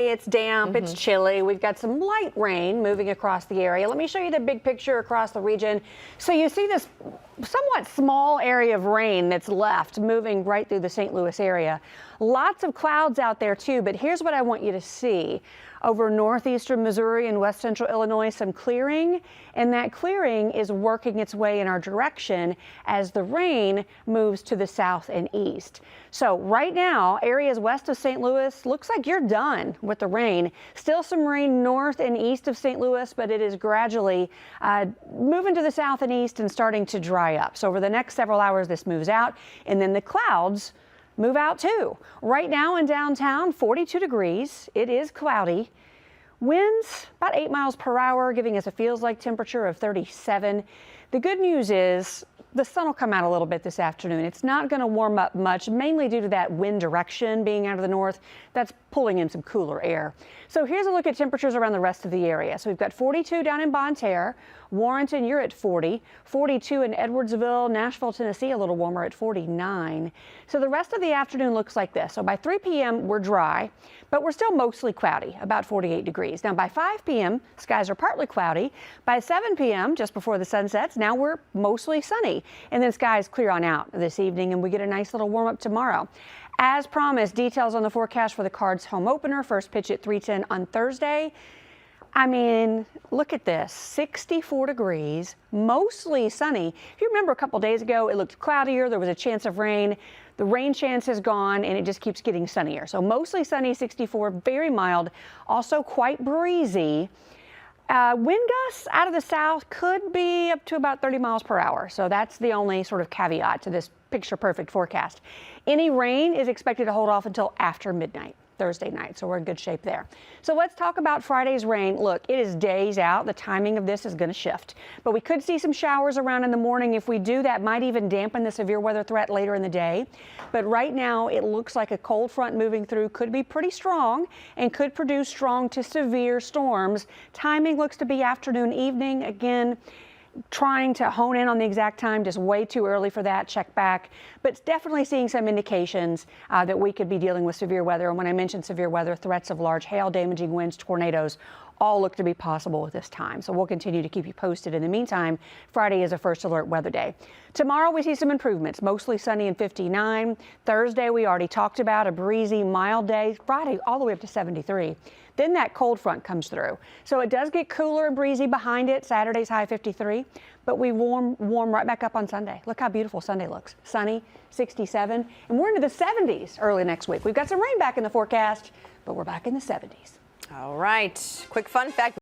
It's damp, it's chilly. We've got some light rain moving across the area. Let me show you the big picture across the region. So you see this somewhat small area of rain that's left moving right through the St. Louis area. Lots of clouds out there too, but here's what I want you to see. Over northeastern Missouri and west central Illinois, some clearing, and that clearing is working its way in our direction as the rain moves to the south and east. So right now, areas west of St. Louis, looks like you're done with the rain. Still some rain north and east of St. Louis, but it is gradually moving to the south and east and starting to dry up. So over the next several hours, this moves out, and then the clouds move out too. Right now in downtown, 42 degrees. It is cloudy. Winds about 8 miles per hour, giving us a feels like temperature of 37. The good news is the sun will come out a little bit this afternoon. It's not going to warm up much, mainly due to that wind direction being out of the north. That's pulling in some cooler air. So here's a look at temperatures around the rest of the area. So we've got 42 down in Bonne Terre. Warrenton, you're at 40. 42 in Edwardsville. Nashville, Tennessee, a little warmer at 49. So the rest of the afternoon looks like this. So by 3 p.m. we're dry, but we're still mostly cloudy, about 48 degrees. Now by 5 p.m. skies are partly cloudy. By 7 p.m., just before the sun sets, now we're mostly sunny. And then skies clear on out this evening, and we get a nice little warm up tomorrow. As promised, details on the forecast for the Cards home opener. First pitch at 3:10 on Thursday. I mean, look at this, 64 degrees, mostly sunny. If you remember a couple days ago, it looked cloudier. There was a chance of rain. The rain chance is gone, and it just keeps getting sunnier. So mostly sunny, 64, very mild, also quite breezy. Wind gusts out of the south could be up to about 30 miles per hour. So that's the only sort of caveat to this picture perfect forecast. Any rain is expected to hold off until after midnight Thursday night. So we're in good shape there. So let's talk about Friday's rain. Look, it is days out. The timing of this is going to shift, but we could see some showers around in the morning. If we do, that might even dampen the severe weather threat later in the day. But right now it looks like a cold front moving through could be pretty strong and could produce strong to severe storms. Timing looks to be afternoon, evening. Again, trying to hone in on the exact time, just way too early for that. Check back, but definitely seeing some indications that we could be dealing with severe weather. And when I mention severe weather, threats of large hail, damaging winds, tornadoes, all look to be possible at this time. So we'll continue to keep you posted. In the meantime, Friday is a first alert weather day. Tomorrow we see some improvements, mostly sunny and 59. Thursday we already talked about a breezy, mild day. Friday all the way up to 73. Then that cold front comes through. So it does get cooler and breezy behind it. Saturday's high 53, but we warm right back up on Sunday. Look how beautiful Sunday looks. Sunny, 67, and we're into the 70s early next week. We've got some rain back in the forecast, but we're back in the 70s. All right. Quick fun fact.